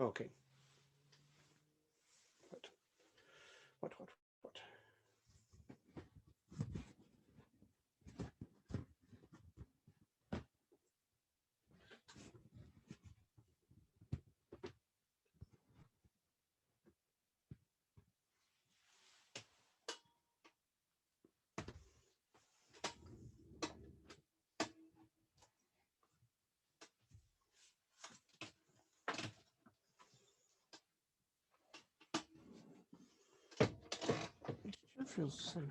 Okay. What? What? It sure feels the same.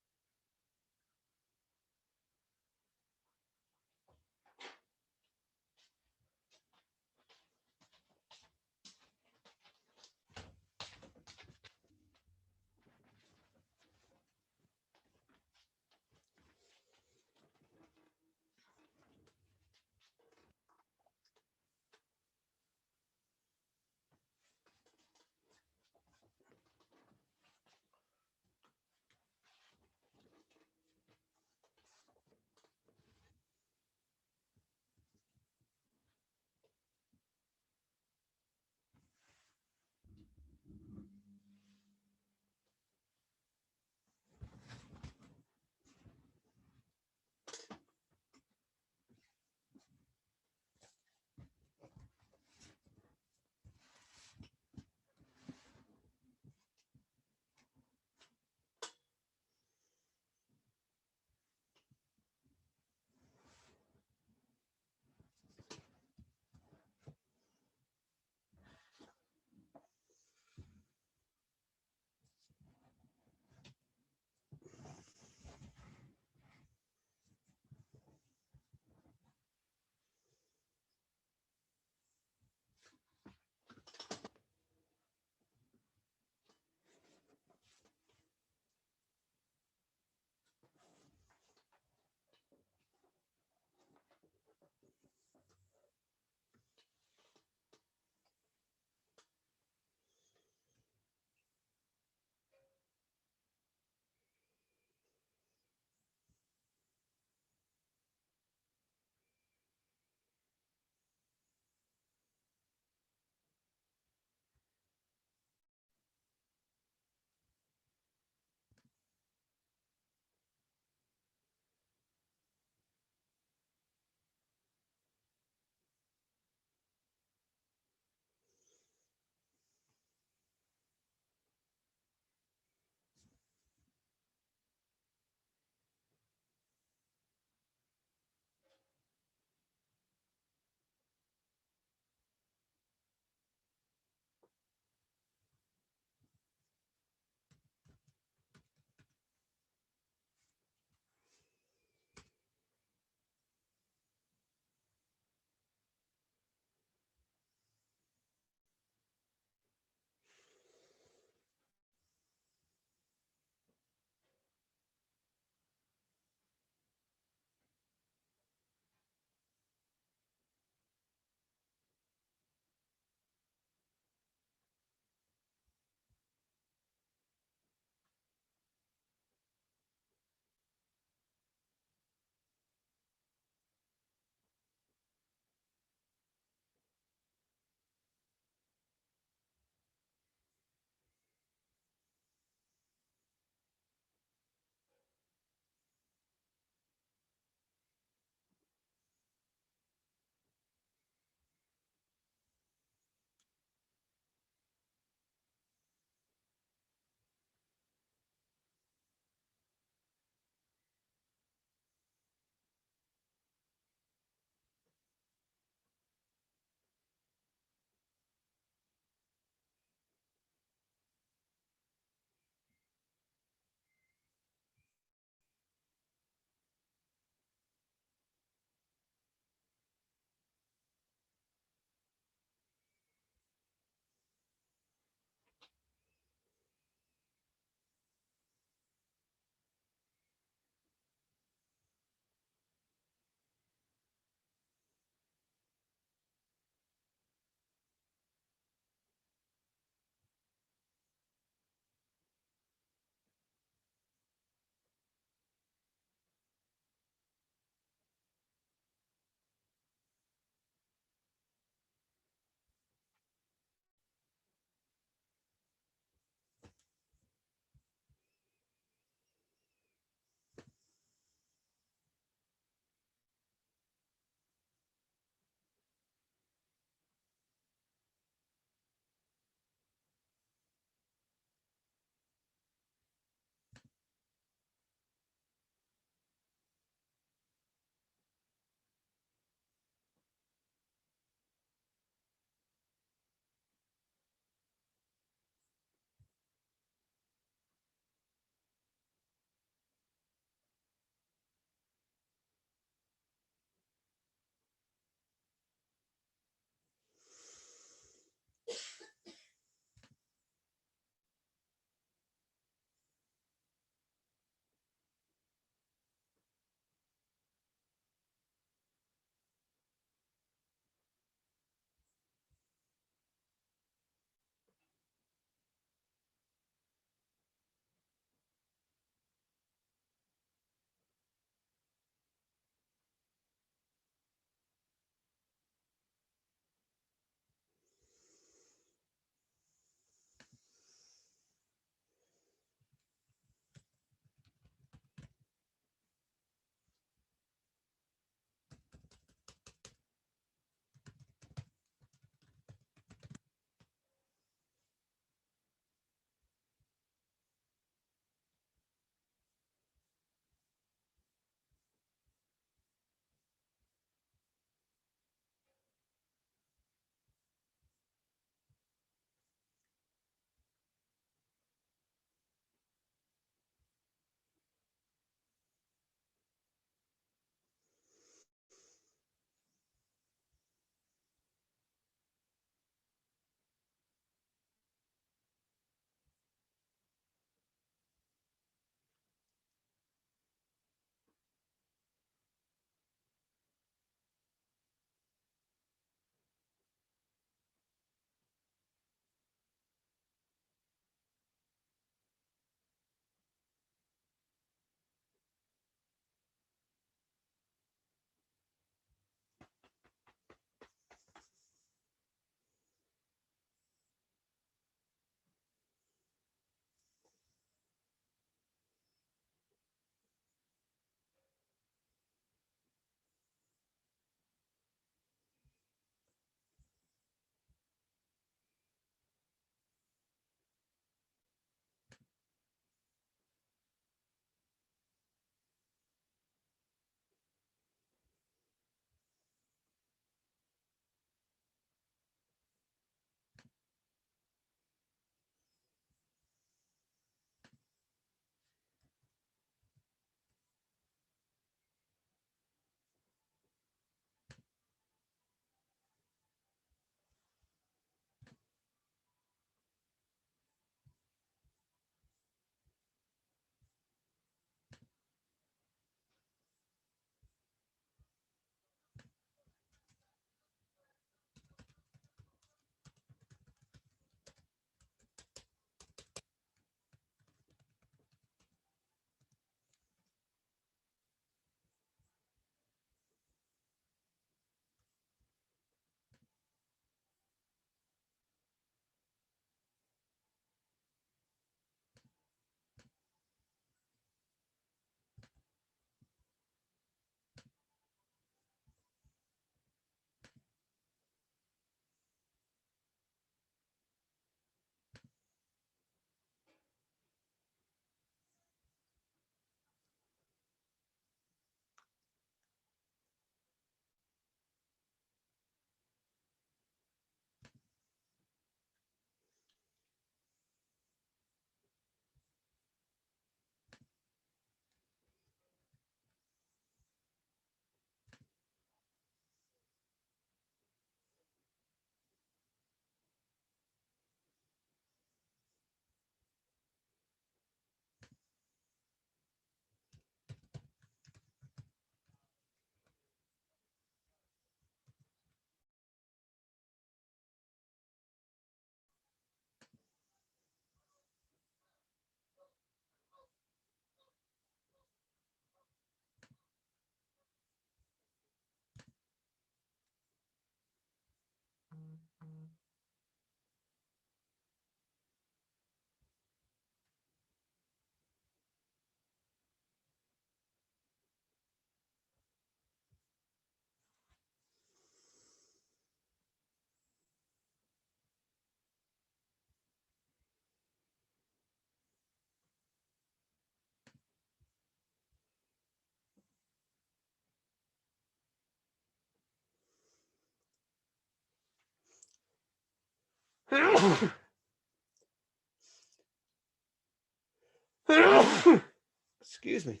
Excuse me.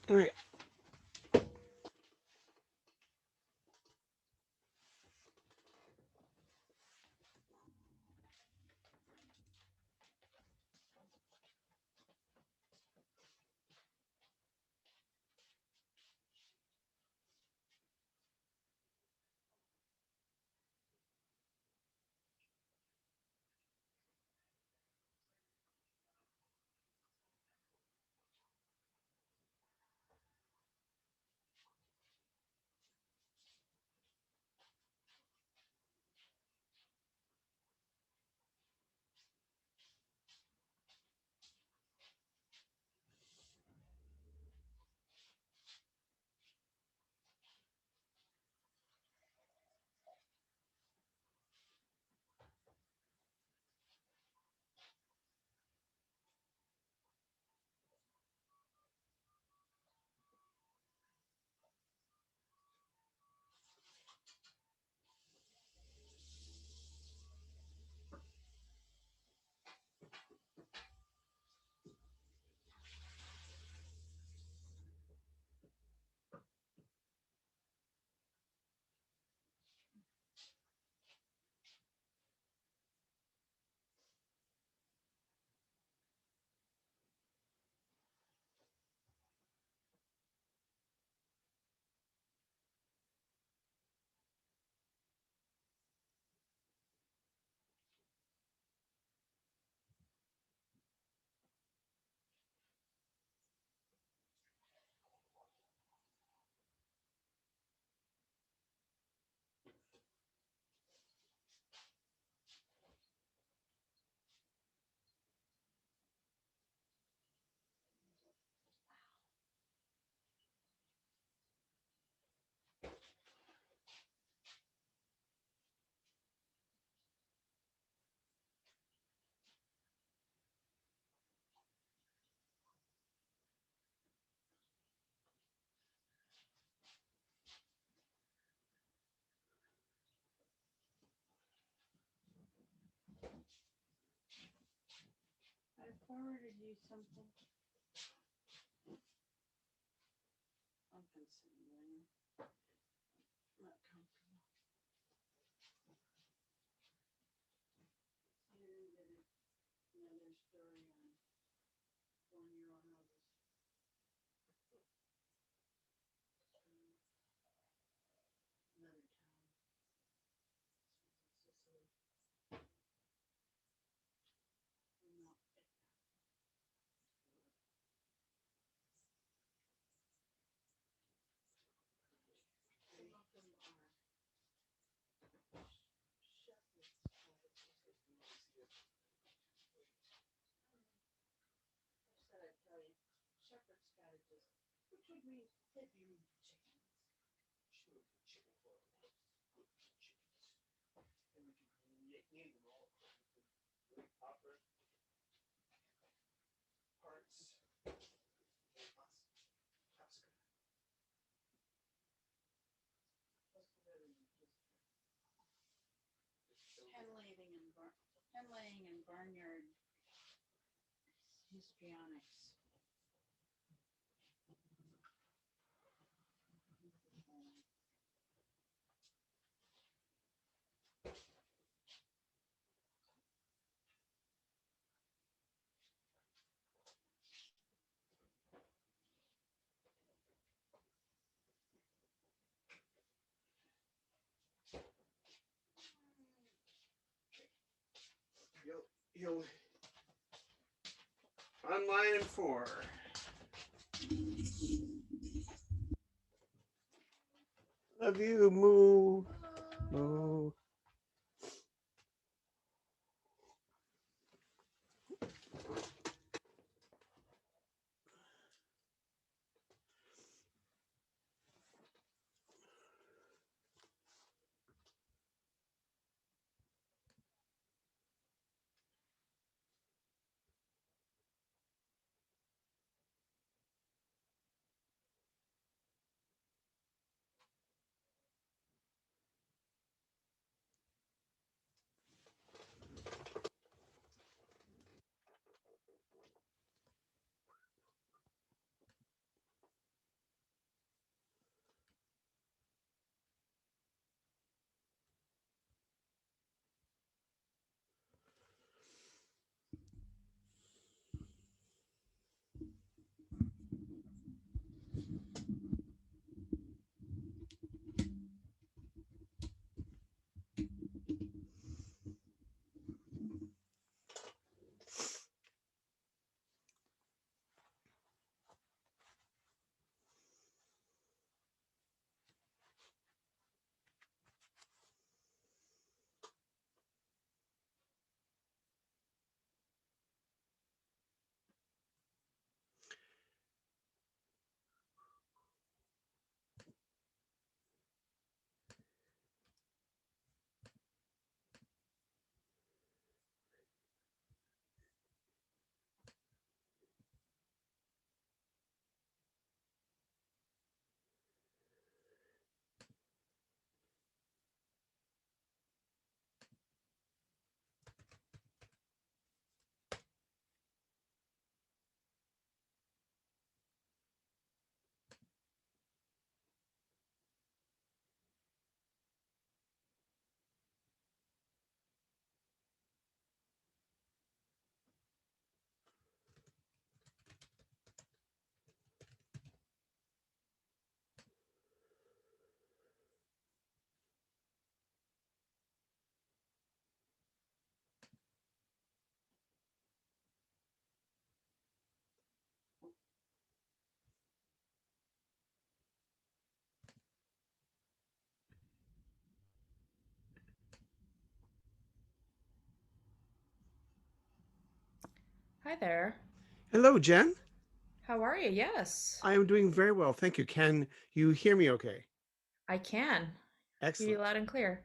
All right. I forwarded you something. I'm considering. Not comfortable. You didn't get another story on 1-year-old houses. Another town. This one's in Sicily. No, some of them are shepherds. I said I'd tell you, shepherd's cottages, which would mean it'd be chickens. Sure, chicken farm. Good chickens. And we can name them all. Popper. Parts. Pasca. Hen leaving in the barn. hen laying and barnyard histrionics. You'll on line 4. Love you, moo, moo. Hi there. Hello, Jen. How are you? Yes, I am doing very well, thank you. Can you hear me okay? I can. Hear you Excellent. loud and clear.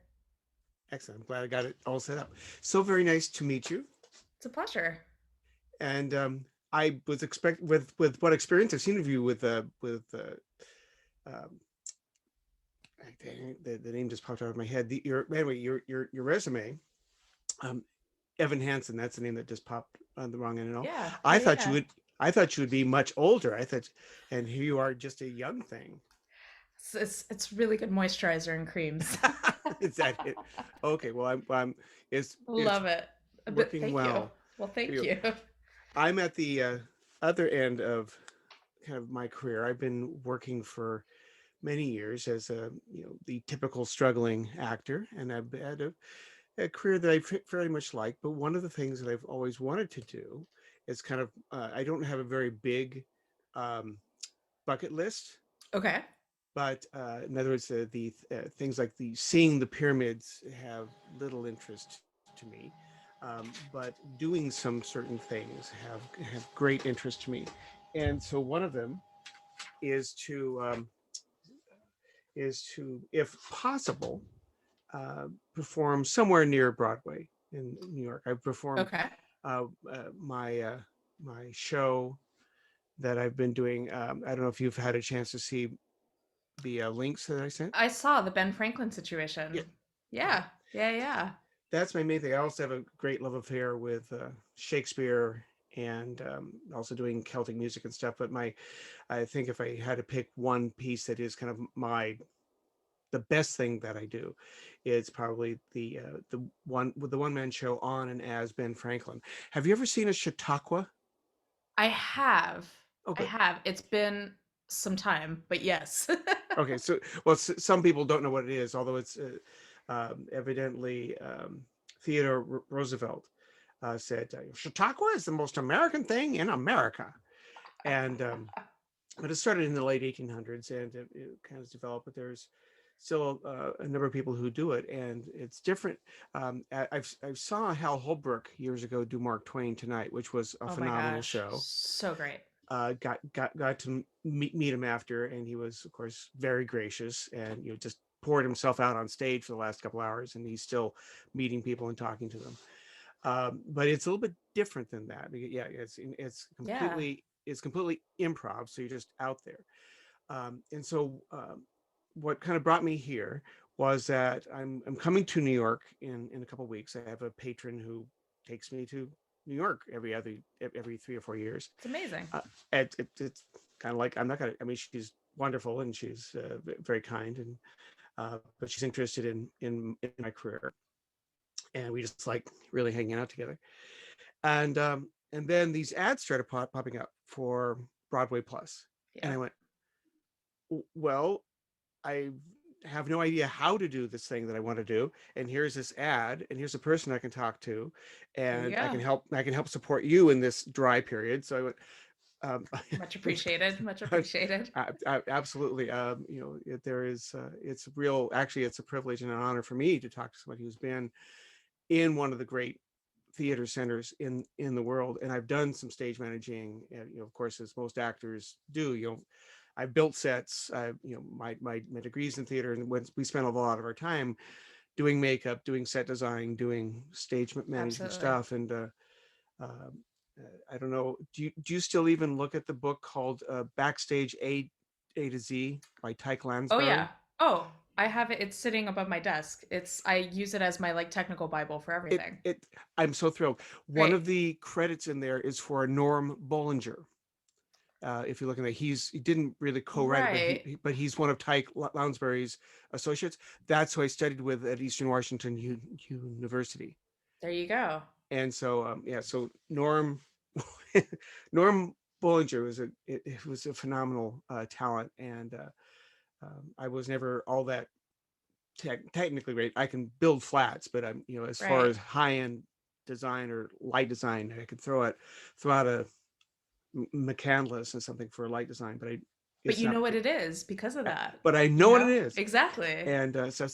Excellent. I'm glad I got it all set up. So very nice to meet you. It's a pleasure. And I was expect with what experience I've seen of you um, the name just popped out of my head. Your anyway your resume, um, Evan Hansen. That's the name that just popped on the wrong end and all. Yeah, I yeah, thought you yeah. would. I thought you would be much older. I thought, and here you are, just a young thing. It's really good moisturizer and creams. Is that it? Okay. Well, I'm it's Love it. But working thank you. well Well, for thank you. you. I'm at the other end of kind of my career. I've been working for many years as a the typical struggling actor, and I've had a career that I very much like. But one of the things that I've always wanted to do is kind of I don't have a very big um, bucket list, Okay. but in other words, things like the seeing the pyramids have little interest to me. But doing some certain things have great interest to me, and so one of them is to, if possible, perform somewhere near Broadway in New York. I've performed Okay. my show that I've been doing. I don't know if you've had a chance to see the links that I sent. I saw the Ben Franklin Yeah, situation. yeah. Yeah. Yeah, yeah. that's my main thing. I also have a great love affair with Shakespeare and also doing Celtic music and stuff. But I think if I had to pick one piece that is kind of the best thing that I do, it's probably the one man show on and as Ben Franklin. Have you ever seen a Chautauqua? I have. Oh, I good. have. It's been some time, but yes. Okay, so well, some people don't know what it is, although it's evidently Theodore Roosevelt said Chautauqua is the most American thing in America, and but it started in the late 1800s and it kind of developed. But there's still a number of people who do it, and it's different. I saw Hal Holbrook years ago do Mark Twain Tonight, which was a Oh my phenomenal gosh. show. So great. Got to meet him after, and he was of course very gracious, and just poured himself out on stage for the last couple hours, and he's still meeting people and talking to them. But it's a little bit different than that. Yeah, Yeah. it's completely improv, so you're just out there. And so what kind of brought me here was that I'm coming to New York in a couple of weeks. I have a patron who takes me to New York every 3 or 4 years. It's amazing. It's kind of like I'm not gonna. I mean, she's wonderful and she's very kind, and but she's interested in my career, and we just like really hanging out together. And then these ads started popping up for Broadway Plus, and I Yep. went, well, I have no idea how to do this thing that I want to do. And here's this ad, and here's a person I can talk to, There you and go. I can help support you in this dry period. So I went, Much appreciated. Much appreciated. absolutely. There is, it's real, actually, it's a privilege and an honor for me to talk to somebody who's been in one of the great theater centers in the world. And I've done some stage managing, and, of course, as most actors do, I built sets. My degrees in theater, and when we spent a lot of our time doing makeup, doing set design, doing stage management Absolutely. stuff. And uh, I don't know. Do you still even look at the book called Backstage A to Z by Tyke Oh Lansbury? yeah. Oh, I have it. It's sitting above my desk. I use it as my like technical bible for It everything. it I'm so thrilled. One Great. of the credits in there is for Norm Bollinger. If you're looking at, he didn't really co-write it, but Right. he's one of Tyke Lounsbury's associates. That's who I studied with at Eastern Washington University. There you go. And so yeah, so Norm Bollinger it was a phenomenal talent, and I was never all that technically great. I can build flats, but I'm as far Right. as high end design or light design, I could throw out a McCandless and something for light design, but But it's you not. know what it is because of that. But I You know what it know? is, Exactly. and so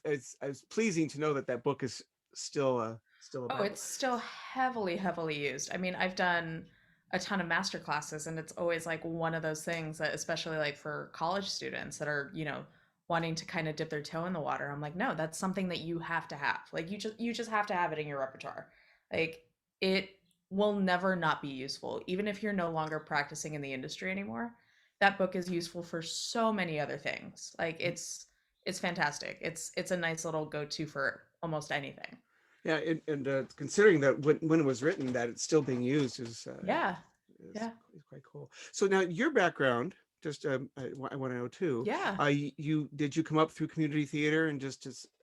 it's pleasing to know that that book is still Oh, available. it's still heavily, heavily used. I mean, I've done a ton of master classes, and it's always like one of those things that, especially like for college students that are, wanting to kind of dip their toe in the water. I'm like, no, that's something that you have to have. Like you just have to have it in your repertoire. Like it will never not be useful, even if you're no longer practicing in the industry anymore. That book is useful for so many other things. Like it's fantastic. It's a nice little go-to for almost anything. Yeah, and considering that when it was written, that it's still being used Yeah. is Yeah. is quite cool. So now your background, just I want to know too. Yeah. You did you come up through community theater and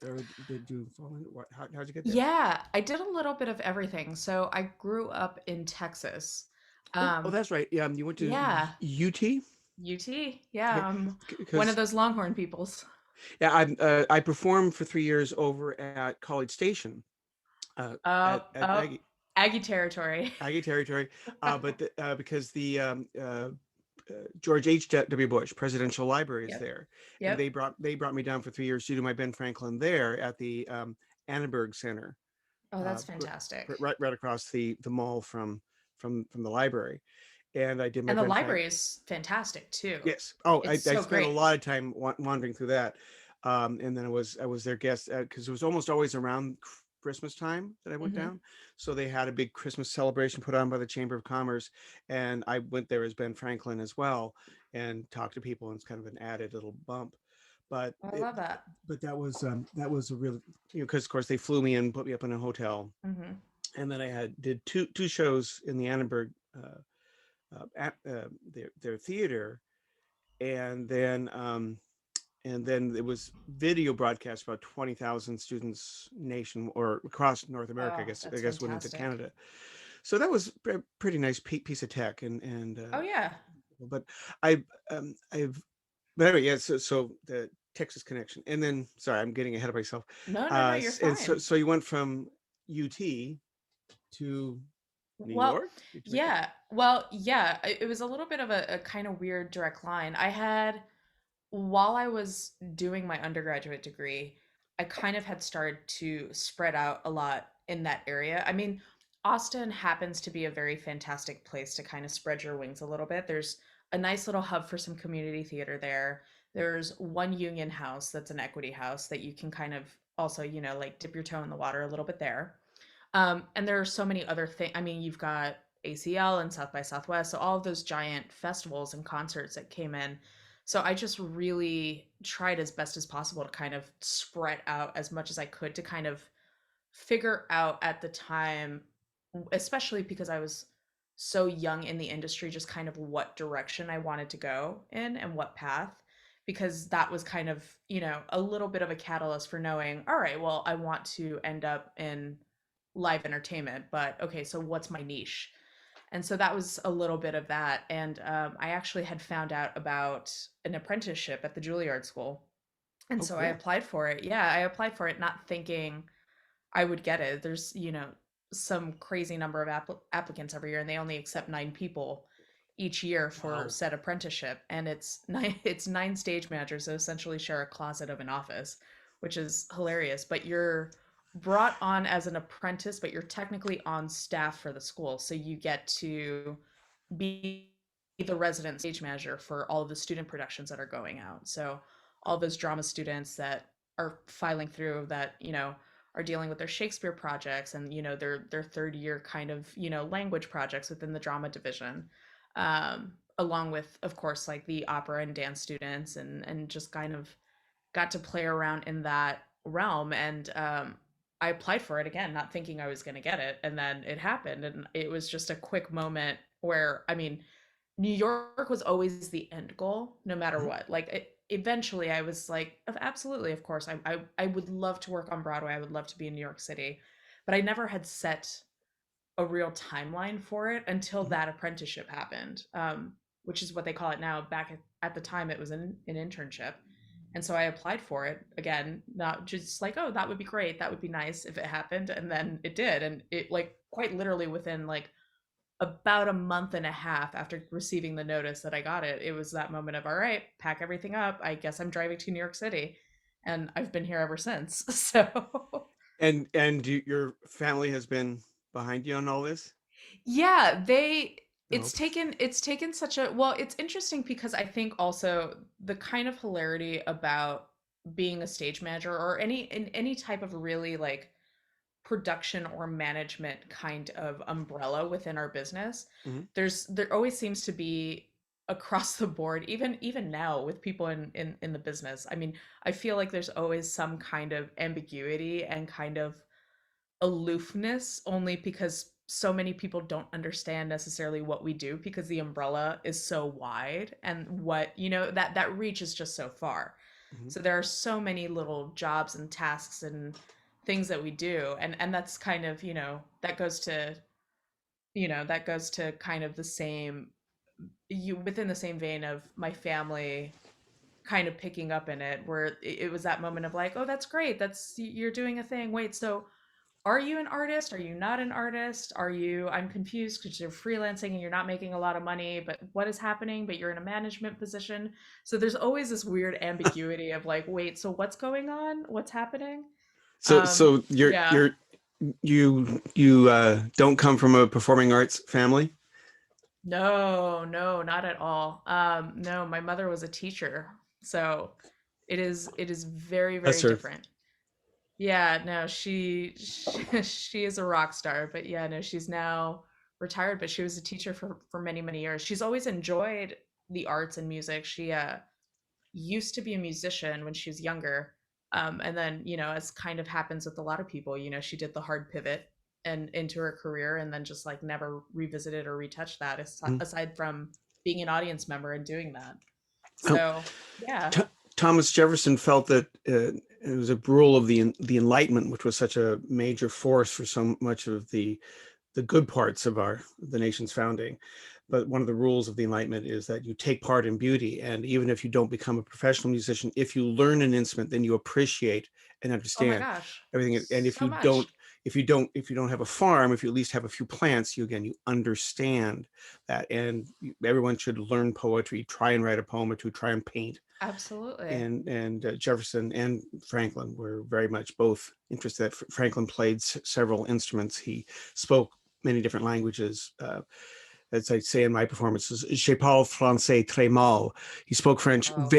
or did you fall in? How'd you get there? Yeah, I did a little bit of everything. So I grew up in Texas. Oh, Um, that's right. Yeah, you went to yeah, UT. UT. Yeah, Okay, I'm one of because those Longhorn peoples. yeah, I performed for 3 years over at College Station, Oh, at oh, Aggie territory. Aggie territory, because the George H.W. Bush Presidential Library is Yep. there, and Yep. they brought me down for 3 years to do my Ben Franklin there at the Annenberg Center, Oh, uh, that's fantastic. right across the mall from the library, and I did my And the Ben Frank. library is fantastic too. Yes. Oh, It's I so spent a great. lot of time wandering through that, and then I was their guest because it was almost always around Christmas time that I went Hmm. down. So they had a big Christmas celebration put on by the Chamber of Commerce, and I went there as Ben Franklin as well, and talked to people, and it's kind of an added little bump. but I love that. that was a really, because of course they flew me in, put me up in a hotel, Hmm. and then I did two shows in the Annenberg at their theater, and then it was video broadcast about 20,000 students nation or across North America. Oh, I that's guess went into fantastic. Canada. So that was a pretty nice piece of tech, Oh yeah. but I I've but anyway, yeah. So the Texas connection, and then sorry, I'm getting ahead of myself. No, no, no, you're And fine. so you went from UT to New Well, York. Did you make that? yeah. Well, yeah. It was a little bit of a kind of weird direct line. I had, while I was doing my undergraduate degree, I kind of had started to spread out a lot in that area. I mean, Austin happens to be a very fantastic place to kind of spread your wings a little bit. There's a nice little hub for some community theater there. There's one union house that's an equity house that you can kind of also, like dip your toe in the water a little bit there. And there are so many other things. I mean, you've got ACL and South by Southwest, so all of those giant festivals and concerts that came in. So I just really tried as best as possible to kind of spread out as much as I could to kind of figure out at the time, especially because I was so young in the industry, just kind of what direction I wanted to go in and what path. Because that was kind of, a little bit of a catalyst for knowing, all right, well, I want to end up in live entertainment, but okay, so what's my niche? And so that was a little bit of that. And I actually had found out about an apprenticeship at the Juilliard School. And Oh, so I cool. applied for it. Yeah, I applied for it not thinking I would get it. There's, some crazy number of applicants every year, and they only accept 9 people each year for Wow. said apprenticeship. And it's nine, it's 9 stage managers that essentially share a closet of an office, which is hilarious. But you're brought on as an apprentice, but you're technically on staff for the school. So you get to be the resident stage manager for all of the student productions that are going out. So all those drama students that are filing through that, are dealing with their Shakespeare projects and, their third year kind of, language projects within the drama division. Along with, of course, like the opera and dance students, and just kind of got to play around in that realm. And I applied for it again, not thinking I was going to get it. And then it happened. And it was just a quick moment where, I mean, New York was always the end goal, no matter Mhm. what. Like, eventually, I was like, absolutely, of course, I would love to work on Broadway. I would love to be in New York City, but I never had set a real timeline for it until Mhm. that apprenticeship happened, which is what they call it now. Back at the time, it was an internship. And so I applied for it again, not just like, oh, that would be great. That would be nice if it happened. And then it did. And it, like, quite literally within like about a month and a half after receiving the notice that I got it, it was that moment of, all right, pack everything up. I guess I'm driving to New York City. And I've been here ever since. So And your family has been behind you on all this? yeah, No. it's taken such a, well, it's interesting because I think also the kind of hilarity about being a stage manager or any type of really like production or management kind of umbrella within our business, Hmm. there always seems to be across the board, even now with people in the business. I mean, I feel like there's always some kind of ambiguity and kind of aloofness, only because so many people don't understand necessarily what we do because the umbrella is so wide, and what, that reach is just so far. Hmm. So there are so many little jobs and tasks and things that we do, and that's kind of, that goes to kind of the same, you within the same vein of my family kind of picking up in it, where it was that moment of like, oh, that's great, that's, you're doing a thing, wait, so are you an artist? Are you not an artist? Are you, I'm confused because you're freelancing and you're not making a lot of money, but what is happening? But you're in a management position. So there's always this weird ambiguity of like, wait, so what's going on? What's happening? So Yeah. you don't come from a performing arts family? No, no, not at all. No, my mother was a teacher. So it is very, That's very her. different. Yeah, no, she is a rock star, but yeah, no, she's now retired, but she was a teacher for many, many years. She's always enjoyed the arts and music. used to be a musician when she was younger. And then, as kind of happens with a lot of people, she did the hard pivot and into her career and then just like never revisited or retouched that Mhm. aside from being an audience member and doing that. Oh, So, yeah. Thomas Jefferson felt that it was a rule of the Enlightenment, which was such a major force for so much of the good parts of the nation's founding. But one of the rules of the Enlightenment is that you take part in beauty, and even if you don't become a professional musician, if you learn an instrument, then you appreciate and Oh my understand gosh. everything. And So much. if you don't have a farm, if you at least have a few plants, you understand that. And everyone should learn poetry, try and write a poem or two, try and paint. Absolutely. And Jefferson and Franklin were very much both interested. That Franklin played several instruments. He spoke many different languages. As I say in my performances, je parle français très mal. He spoke French Oh,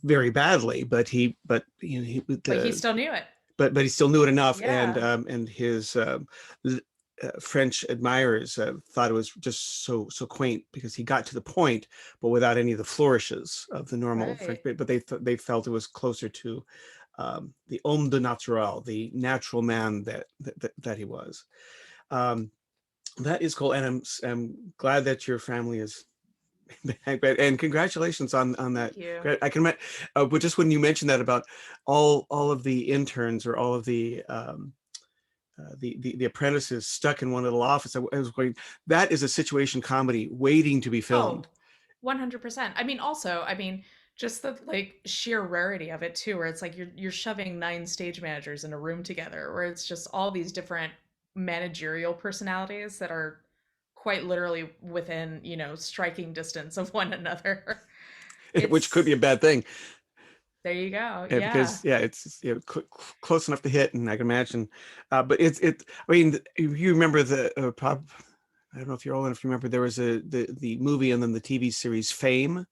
very badly, but you know, but he still knew it. but he still knew it enough, Yeah. and his French admirers thought it was just so quaint because he got to the point, but without any of the flourishes of the normal French. Right. But they felt it was closer to the homme de naturel, the natural man that he was. Um, that is cool, and I'm glad that your family is back. And congratulations on that. Thank you. I can, but just when you mentioned that about all of the interns or all of the apprentices stuck in one little office, I was going, that is a situation comedy waiting to be Oh, filmed. 100%. I mean, also, I mean, just the like sheer rarity of it too, where it's like you're shoving nine stage managers in a room together, where it's just all these different managerial personalities that are quite literally within, striking distance of one another. Which could be It's a bad thing. There you go. Yeah, Yeah. because it's close enough to hit, and I can imagine. But it. I mean, you remember the I don't know if you're old enough to remember. There was the movie and then the TV series Fame.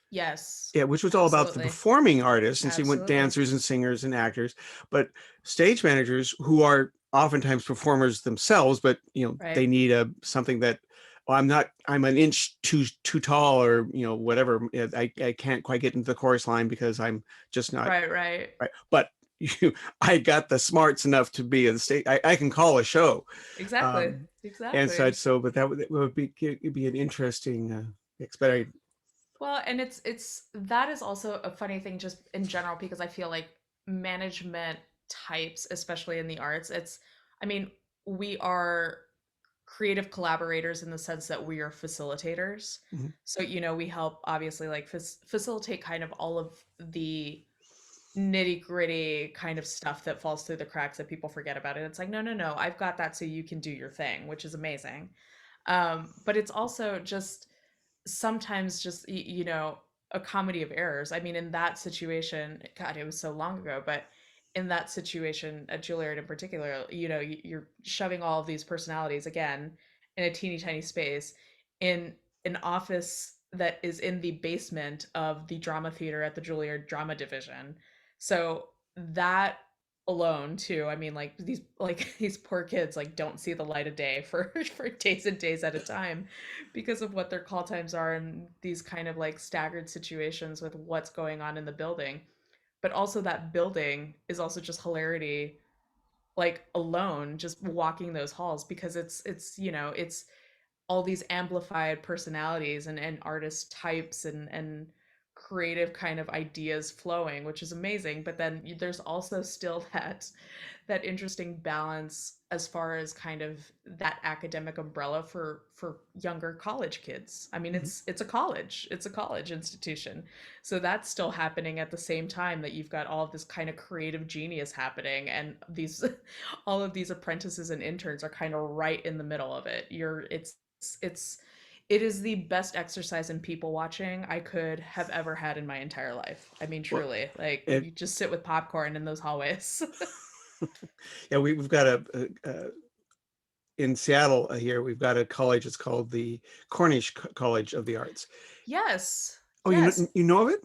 Yes. Yeah, which was all about the Absolutely. performing artists, and so you went Absolutely. dancers and singers and actors, but stage managers who are oftentimes performers themselves, but Right. they need a something that, well, I'm an inch too tall, or whatever. I can't quite get into the chorus line because I'm just not Right, right. right. But I got the smarts enough to be a state. I can call a show, Exactly. um, and such. Exactly. So, but that would be it'd be an interesting experience. Well, and that is also a funny thing just in general because I feel like management types, especially in the arts, I mean, we are creative collaborators in the sense that we are facilitators. Mhm. So, we help obviously like facilitate kind of all of the nitty-gritty kind of stuff that falls through the cracks that people forget about it. It's like, no, no, no, I've got that so you can do your thing, which is amazing. But it's also just sometimes just a comedy of errors. I mean, in that situation, God, it was so long ago, but in that situation at Juilliard in particular, you're shoving all of these personalities again in a teeny tiny space in an office that is in the basement of the drama theater at the Juilliard drama division. So that alone too, I mean, like these poor kids like don't see the light of day for for days and days at a time because of what their call times are and these kind of like staggered situations with what's going on in the building. But also that building is also just hilarity, like alone just walking those halls because it's all these amplified personalities and artist types and creative kind of ideas flowing, which is amazing. But then there's also still that interesting balance as far as kind of that academic umbrella for younger college kids. I mean, Mhm. it's a college institution, so that's still happening at the same time that you've got all of this kind of creative genius happening, and these all of these apprentices and interns are kind of right in the middle of it. It's it is the best exercise in people watching I could have ever had in my entire life. I mean, Well, truly, like it, you just sit with popcorn in those hallways. yeah, we've got in Seattle here. We've got a college. It's called the Cornish College of the Arts. Yes. Oh, Yes. you know of it?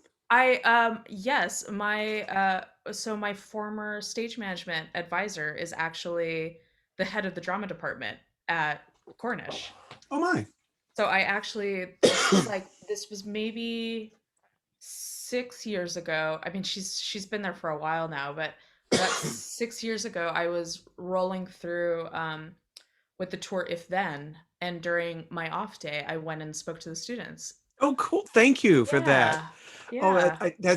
Yes, my former stage management advisor is actually the head of the drama department at Cornish. Oh my. So I actually this was maybe 6 years ago, I mean, she's been there for a while now, but about 6 years ago, I was rolling through with the tour If Then, and during my off day, I went and spoke to the students. Oh, cool. Thank you for that. Yeah, Oh, yeah,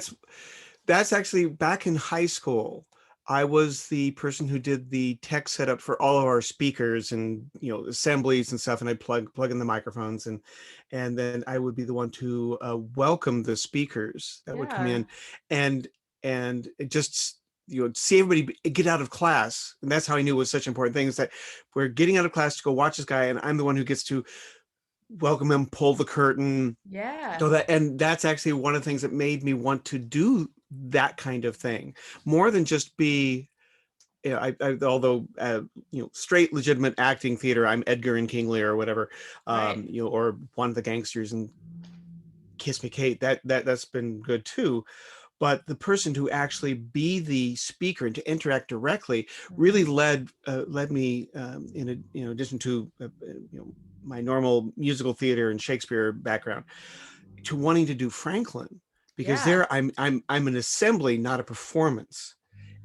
that's actually back in high school. I was the person who did the tech setup for all of our speakers and assemblies and stuff, and I'd plug in the microphones, and then I would be the one to welcome the speakers that would come yeah, in, and it just see everybody get out of class, and that's how I knew it was such an important thing, is that we're getting out of class to go watch this guy, and I'm the one who gets to welcome him, pull the curtain, yeah, so that, and that's actually one of the things that made me want to do that kind of thing, more than just be, although straight legitimate acting theater, I'm Edgar in King Lear or whatever, right. or one of the gangsters in Kiss Me Kate. That's been good too. But the person to actually be the speaker and to interact directly really Mhm. led me, in addition to my normal musical theater and Shakespeare background, to wanting to do Franklin, because Yeah, there I'm an assembly, not a performance.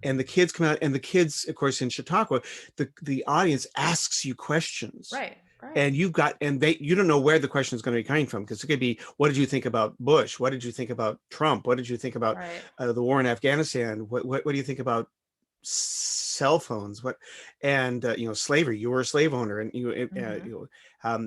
And the kids come out, and the kids, of course, in Chautauqua, the audience asks you questions, right, right, and you don't know where the question is going to be coming from, because it could be, what did you think about Bush? What did you think about Trump? What did you think about right. the war in Afghanistan? What do you think about cell phones? What, and slavery? You were a slave owner, and Hmm.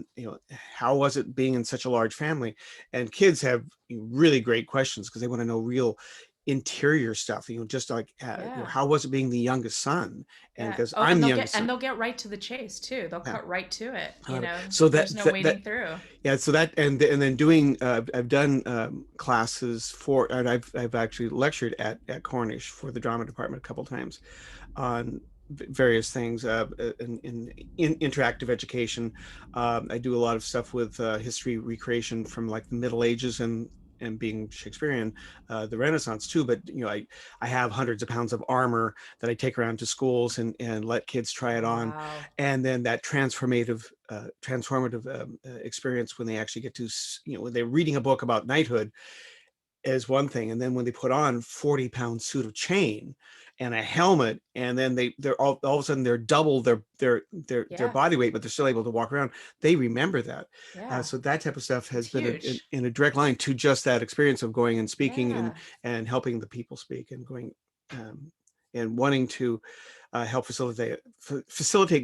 how was it being in such a large family? And kids have really great questions, because they want to know real interior stuff, just like Yeah, how was it being the youngest son, and yeah. because Oh, I'm and the they'll get youngest and son. they'll get right to the chase too. They'll Yeah, cut right to it. I love it. So There's no that wading through. yeah, so that, and then doing I've done classes for, and I've actually lectured at Cornish for the drama department a couple times on various things, in interactive education. I do a lot of stuff with history recreation from like the Middle Ages, and being Shakespearean, the Renaissance too. But I have hundreds of pounds of armor that I take around to schools, and let kids try it on, Wow. and then that transformative experience when they actually get to, when they're reading a book about knighthood, is one thing, and then when they put on 40-pound suit of chain and a helmet, and then they're all of a sudden they're double their Yeah, body weight, but they're still able to walk around. They remember that. yeah. So that type of stuff It's has been huge. in a direct line to just that experience of going and speaking, Yeah. and helping the people speak, and going, um, and wanting to help facilitate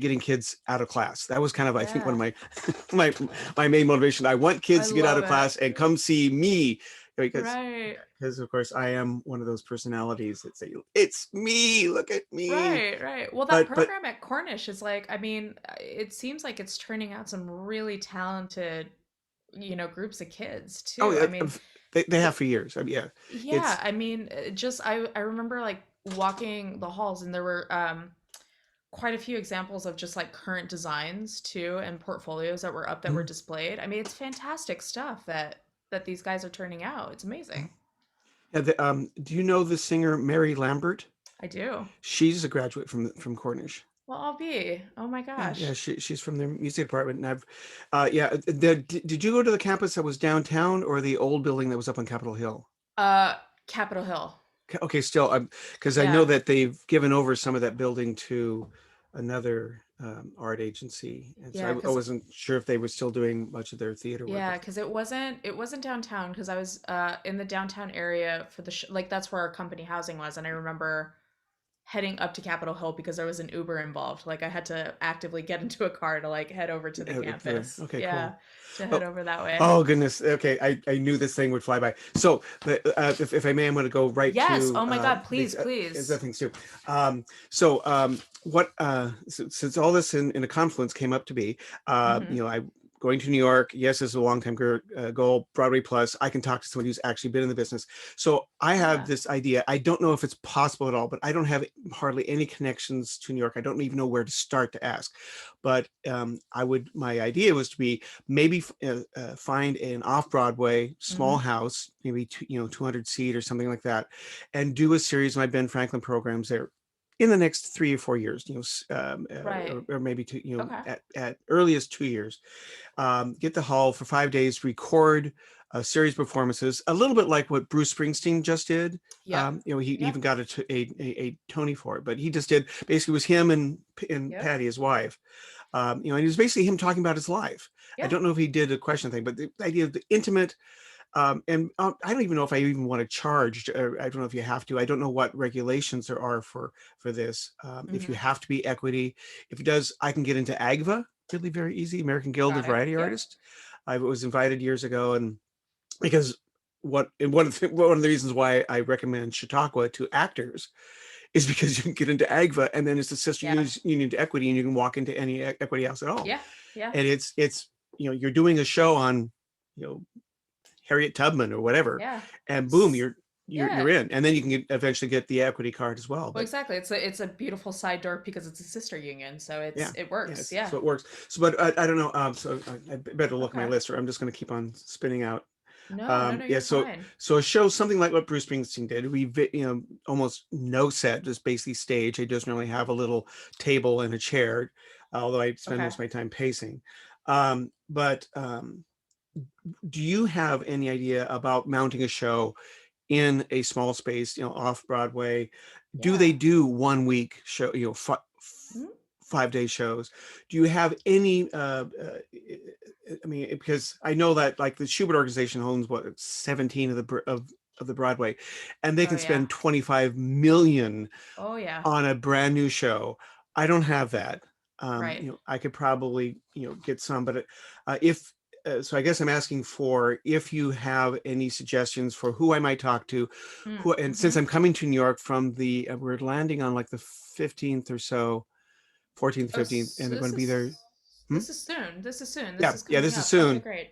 getting kids out of class. That was kind of, I think, one Yeah. of my my my main motivation. I want I kids to get out love of it. class and come see me, because Right. of course I am one of those personalities that say, it's me, look at me. Right, right. Well, that But program at Cornish is like, I mean, it seems like it's turning out some really talented, groups of kids oh too. yeah, I mean, they have it, for years. I mean, yeah, yeah, it's I mean, just I remember like walking the halls, and there were quite a few examples of just like current designs too, and portfolios that were up that were mhm, displayed. I mean, it's fantastic stuff that these guys are turning out. It's mhm. amazing. Yeah, do you know the singer Mary Lambert? I do. She's a graduate from Cornish. Well, I'll be. Oh my Yeah, yeah, gosh. she's from their music department, and yeah. Did you go to the campus that was downtown, or the old building that was up on Capitol Hill? Uh, Capitol Hill. Okay, still, because I know Yeah. that they've given over some of that building to another art agency, and so Yeah, I because wasn't sure if they were still doing much of their theater work yeah, up because it wasn't downtown, because I was in the downtown area for like that's where our company housing was, and I remember heading up to Capitol Hill because there was an Uber involved. Like I had to actively get into a car to like head over to the there. campus. Okay, Yeah, cool. to head Oh, over that way. oh goodness. Okay, I knew this thing would fly by. So, if I may, I'm going to go right Yes. to Oh my God. these Please, other please. things too. What since all this in a confluence came up to be, Mm-hmm. I going to New York. Yes, this is a long time goal. Broadway Plus. I can talk to someone who's actually been in the business. So I have Yeah. this idea. I don't know if it's possible at all, but I don't have hardly any connections to New York. I don't even know where to start to ask. But my idea was to be, maybe find an off-Broadway small Mm-hmm. house, maybe 200 seat or something like that, and do a series of my Ben Franklin programs there in the next 3 or 4 years, Right. or maybe two, Okay. at earliest 2 years. Get the hall for 5 days, record a series of performances, a little bit like what Bruce Springsteen just did. Yep. He Yep. even got a Tony for it, but he just did basically was him and Yep. Patty, his wife. And it was basically him talking about his life. I Yeah. don't know if he did a question thing, but the idea of the intimate, and I don't even know if I even want to charge. I don't know if you have to. I don't know what regulations there are for this. If you Hmm. have to be equity, if it does, I can get into AGVA really very easy. American Guild of Got it. Variety Yep. Artists. I was invited years ago, and because one of the reasons why I recommend Chautauqua to actors is because you can get into AGVA, and then it's a sister Yeah. union to equity, and you can walk into any equity house at all. Yeah. Yeah. And it's you're doing a show on you know Harriet Tubman or whatever, Yeah. and boom, S- you're Yeah. in, and then you can eventually get the equity card as well. Well, But exactly. It's a beautiful side door because it's a sister union, so yeah, it yeah, works. Yeah. so it works. So, but I don't know. So I better look at my Okay. list, or I'm just going to keep on spinning out. No, no, no, Yeah, you're so fine. a show something like what Bruce Springsteen did. Almost no set, just basically stage. He doesn't really have a little table and a chair, although I spend Okay. most of my time pacing. But do you have any idea about mounting a show in a small space, off Broadway? Do they Yeah. do 1 week show, 5 day shows? Do you have any, I mean, because I know that like the Schubert organization owns what, 17 of the Broadway, and they Oh can yeah. spend 25 million Oh yeah. on a brand new show. I don't have that. Right. I could probably, get some, but if so, I guess I'm asking for if you have any suggestions for who I might talk to, and since Mm-hmm. I'm coming to New York from we're landing on like the 15th or so, 14th, Oh, 15th, and so they're going to be there. Hmm? this is soon. This is soon. This Yeah, is yeah, coming this is up. Okay, soon. great.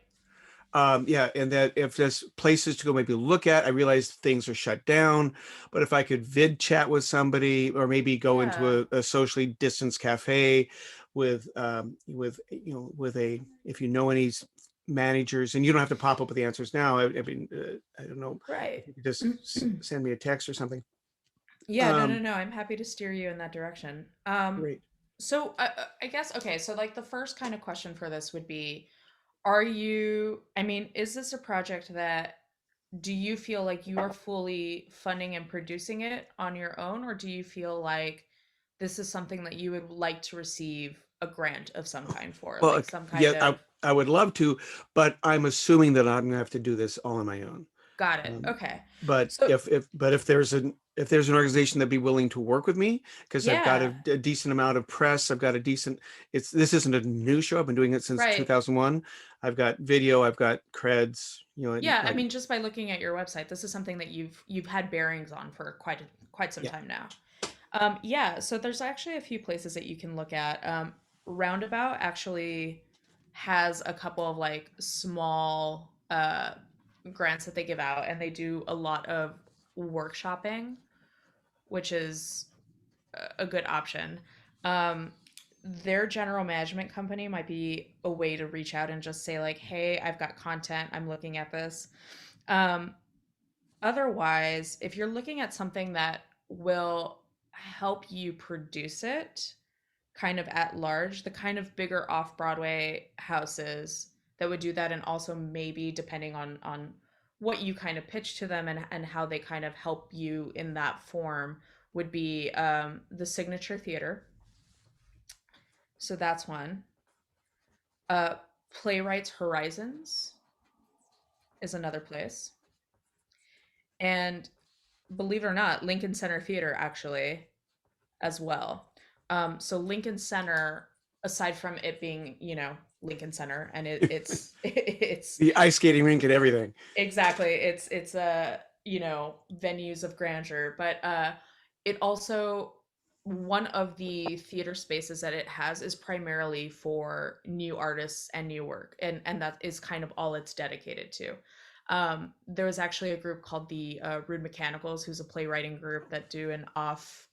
Yeah, and that if there's places to go maybe look at, I realize things are shut down, but if I could vid chat with somebody or maybe go Yeah. into a socially distanced cafe with a, if you know any managers, and you don't have to pop up with the answers now. I mean, I don't know Right. if you could just send me a text or something. Yeah, no, no, Um, no. I'm happy to steer you in that direction. Great. So I guess okay. So like the first kind of question for this would be, are you? I mean, is this a project that do you feel like you are fully funding and producing it on your own, or do you feel like this is something that you would like to receive a grant of some kind for, Well, like some yeah, kind of I would love to, but I'm assuming that I'm gonna have to do this all on my own. got it. Um, Okay. but So if there's an organization that'd be willing to work with me, because I've got yeah, a decent amount of press, I've got a decent. This isn't a new show. I've been doing it since right. 2001. I've got video. I've got creds. And Yeah, I like mean, just by looking at your website, this is something that you've had bearings on for quite some yeah. time now. Yeah, so there's actually a few places that you can look at. Roundabout actually has a couple of like small grants that they give out, and they do a lot of workshopping, which is a good option. Um, their general management company might be a way to reach out and just say like, "Hey, I've got content. I'm looking at this." Um, Otherwise, if you're looking at something that will help you produce it kind of at large, the kind of bigger off-Broadway houses that would do that, and also maybe depending on what you kind of pitch to them and how they kind of help you in that form would be the Signature Theater. So that's one. Uh, Playwrights Horizons is another place. And believe it or not, Lincoln Center Theater actually as well. So Lincoln Center, aside from it being, Lincoln Center, and it's it's The ice skating rink and everything. exactly it's a venues of grandeur, but it also one of the theater spaces that it has is primarily for new artists and new work, and that is kind of all it's dedicated to. There was actually a group called the Rude Mechanicals, who's a playwriting group that do an off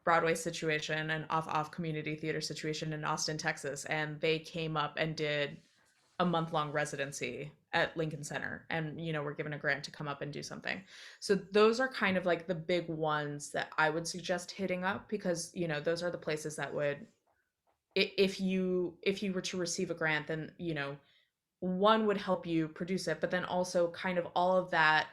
Broadway situation, an off community theater situation in Austin, Texas, and they came up and did a month-long residency at Lincoln Center, and were given a grant to come up and do something. So those are kind of like the big ones that I would suggest hitting up, because those are the places that would, if you were to receive a grant, then one would help you produce it, but then also kind of all of that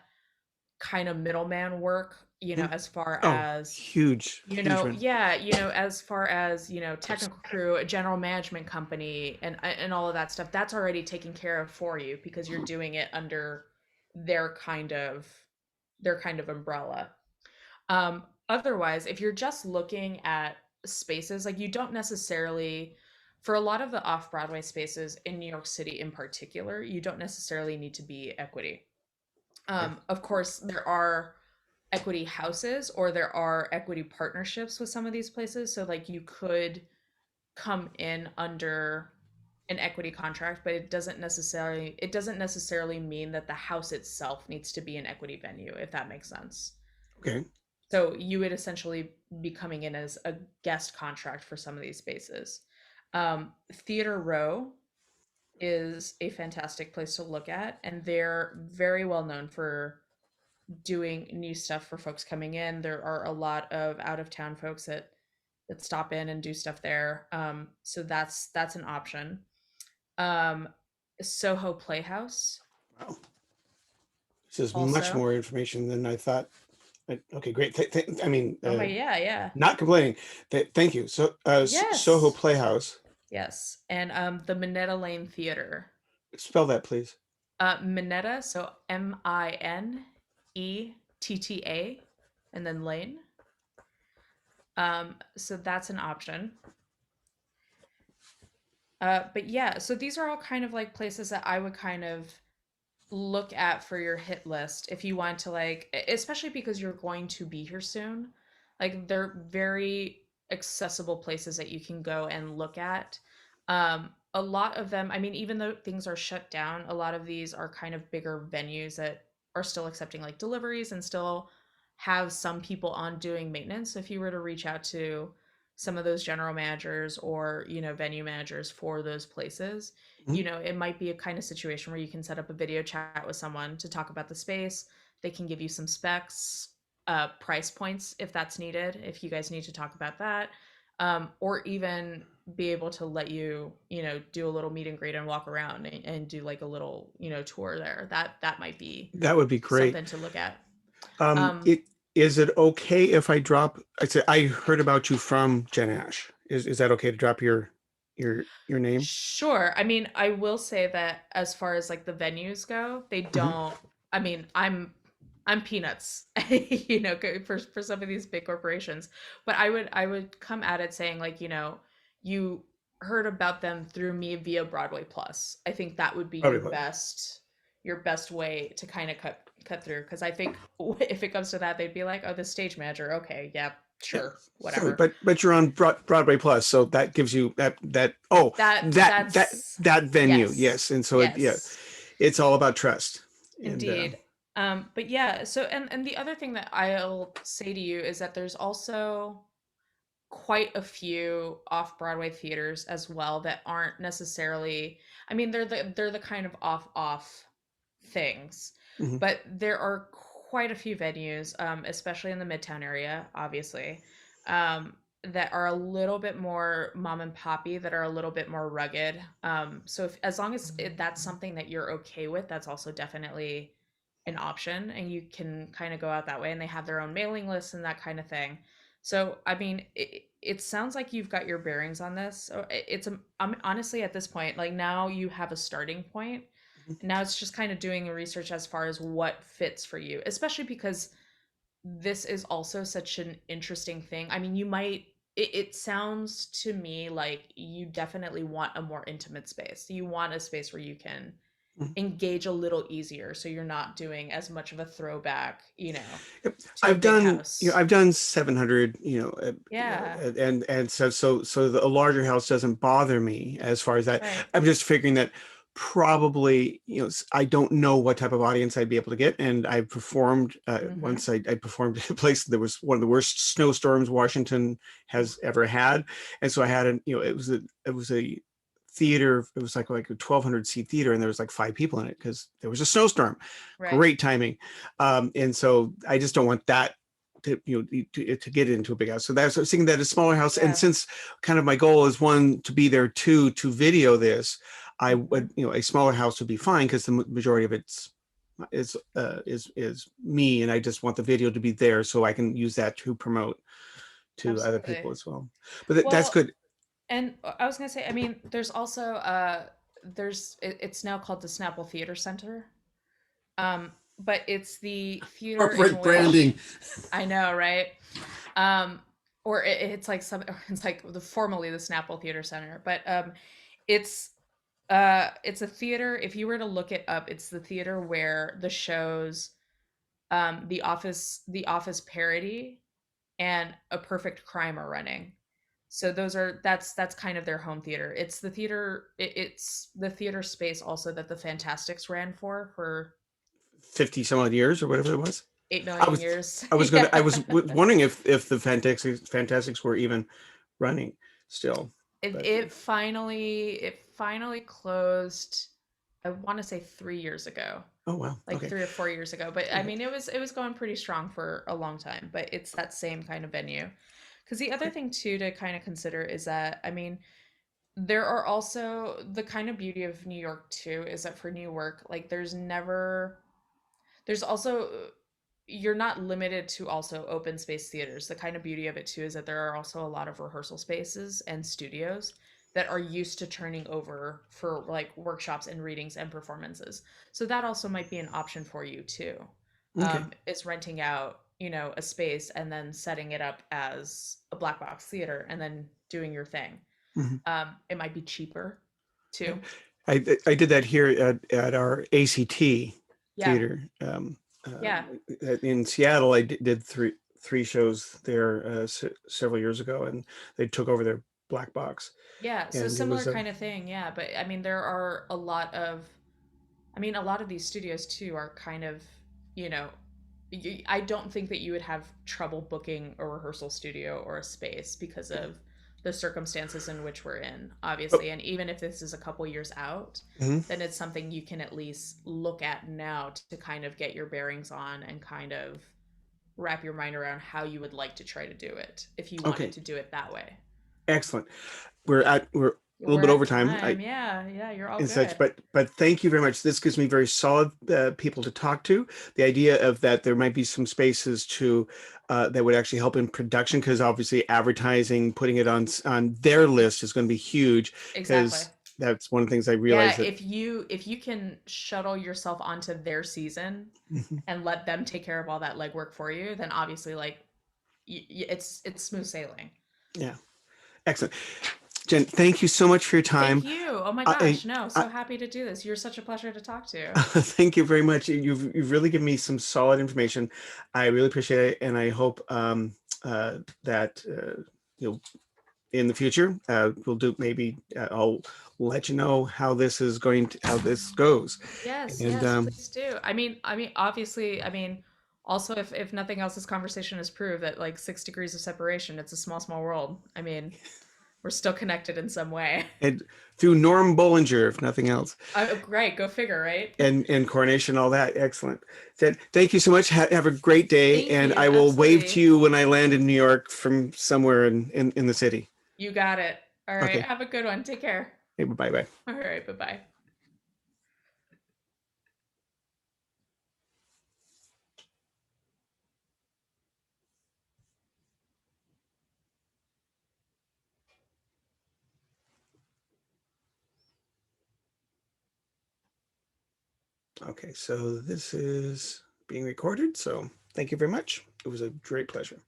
kind of middleman work, Mhm. as far Oh, as, huge one. yeah, as far as, technical crew, a general management company, and all of that stuff, that's already taken care of for you because you're doing it under their kind of umbrella. Otherwise, if you're just looking at spaces, like you don't necessarily, for a lot of the off Broadway spaces in New York City in particular, you don't necessarily need to be equity. Okay. Of course, there are equity houses or there are equity partnerships with some of these places. So, like, you could come in under an equity contract, but it doesn't necessarily mean that the house itself needs to be an equity venue, if that makes sense. Okay. So you would essentially be coming in as a guest contract for some of these spaces. Theater Row is a fantastic place to look at, and they're very well known for doing new stuff for folks coming in. There are a lot of out of town folks that stop in and do stuff there. So that's an option. Um, Soho Playhouse Wow. This is much also. more information than I thought. Okay, great. I mean, Okay, yeah, yeah. not complaining. Thank you. So, Soho Yes. Playhouse. Yes. And the Minetta Lane Theater. Spell that, please. Minetta, so Minetta, and then Lane. So that's an option. But yeah, so these are all kind of like places that I would kind of look at for your hit list if you want to, like, especially because you're going to be here soon. Like, they're very accessible places that you can go and look at. A lot of them, I mean, even though things are shut down, a lot of these are kind of bigger venues that are still accepting like deliveries and still have some people on doing maintenance. So if you were to reach out to some of those general managers or, venue managers for those places, Mhm. it might be a kind of situation where you can set up a video chat with someone to talk about the space. They can give you some specs, price points if that's needed, if you guys need to talk about that, or even be able to let you, do a little meet and greet and walk around and do like a little, tour there. That might be That would be great. something to look at. It is it okay if I drop? I said I heard about you from Jen Ash. Is that okay to drop your name? Sure. I mean, I will say that as far as like the venues go, they Mhm. don't. I mean, I'm peanuts, for some of these big corporations. But I would come at it saying, like, you heard about them through me via Broadway Plus. I think that would be Probably. your best way to kind of cut through, because I think if it comes to that, they'd be like, oh, the stage manager, okay, yeah, Yeah. sure, So, whatever. but you're on Broadway Plus, so that gives you that oh That's that venue, yes, yes, and so yes. it's all about trust, and Indeed. But yeah, so and the other thing that I'll say to you is that there's also quite a few off-Broadway theaters as well that aren't necessarily, I mean, they're the kind of off things, mhm. but there are quite a few venues, especially in the Midtown area, obviously, that are a little bit more mom and poppy, that are a little bit more rugged. So as long as that's something that you're okay with, that's also definitely an option, and you can kind of go out that way. And they have their own mailing lists and that kind of thing. So I mean, it sounds like you've got your bearings on this. So I'm honestly at this point, like, now you have a starting point. Now it's just kind of doing the research as far as what fits for you, especially because this is also such an interesting thing. I mean, it sounds to me like you definitely want a more intimate space. You want a space where you can Mhm. engage a little easier, so you're not doing as much of a throwback, Yep. to a big house. I've done 700, Yeah, and so a larger house doesn't bother me as far as that. right. I'm just figuring that probably, I don't know what type of audience I'd be able to get. And I performed Mm-hmm. once I performed at a place that was one of the worst snowstorms Washington has ever had. And so I had it was a theater. It was like a 1,200 seat theater, and there was like 5 people in it because there was a snowstorm. Right. Great timing. And so I just don't want that to get into a big house. So that's, I was thinking that a smaller house. And Yeah. since kind of my goal is, one, to be there, two, to video this, I Mhm. would, a smaller house would be fine because the majority of it's is me, and I just want the video to be there so I can use that to promote to other Absolutely. people as well. But that's Well, good. and I was gonna say, I mean, there's also it's now called the Snapple Theater Center. But it's the theater in Corporate branding. which I know, right? Um, or it's like some it's like the formerly the Snapple Theater Center, but it's it's a theater. If you were to look it up, it's the theater where the shows The Office parody and A Perfect Crime are running. So that's kind of their home theater. It's the theater space also that the Fantastics ran for 50 some odd years or whatever it was. 8 million years. I Yeah. was wondering if the Fantastics were even running still, but It finally closed. I want to say 3 years ago, oh wow, like okay, 3 or 4 years ago. But I okay, mean, it was going pretty strong for a long time. But it's that same kind of venue. Because the other okay, thing too to kind of consider is that, I mean, there are also the kind of beauty of New York too is that for new work, like there's also you're not limited to also open space theaters. The kind of beauty of it too is that there are also a lot of rehearsal spaces and studios that are used to turning over for like workshops and readings and performances. So that also might be an option for you too. okay. Is renting out, a space and then setting it up as a black box theater and then doing your thing. Mhm. It might be cheaper too. I did that here at our ACT Yeah. theater Yeah. in Seattle. I did three shows there several years ago, and they took over their black box, Yeah, so and it similar was a kind of thing, yeah. But I mean, there are a lot of these studios too are kind of, you know, I don't think that you would have trouble booking a rehearsal studio or a space because yeah. of the circumstances in which we're in, Oh, obviously. And even if this is a couple years out, mhm. then it's something you can at least look at now to kind of get your bearings on and kind of wrap your mind around how you would like to try to do it if you wanted Okay, to do it that way. excellent. We're a little We're bit at over time. time. Yeah, yeah, you're all And such, good. but thank you very much. This gives me very solid people to talk to. The idea of that there might be some spaces to that would actually help in production, because obviously advertising, putting it on their list is going to be huge, Exactly. because that's one of the things I Yeah, realized that. if you can shuttle yourself onto their season Mhm. and let them take care of all that legwork for you, then obviously like it's smooth sailing. Yeah, excellent. Jen, thank you so much for your Thank time. you. Oh my I, gosh, no, I, so happy to do this. You're such a pleasure to talk to. thank you very much. You've really given me some solid information. I really appreciate it, and I hope that you know in the future we'll do maybe I'll let you know how this goes, Yes, and yes, please do. Obviously, also if nothing else, this conversation has proved that like 6 degrees of separation, it's a small world. I mean, we're still connected in some way. and through Norm Bollinger, if nothing else, Oh, great. Go figure, right? and coronation, all that. Excellent. Ted, thank you so much. Have a great day, Thank and you. I will wave to Absolutely. you when I land in New York from somewhere in the city. You got it. All right. Okay. Have a good one. Take care. Hey, bye bye. All right. Bye bye. Okay, so this is being recorded, so thank you very much. It was a great pleasure.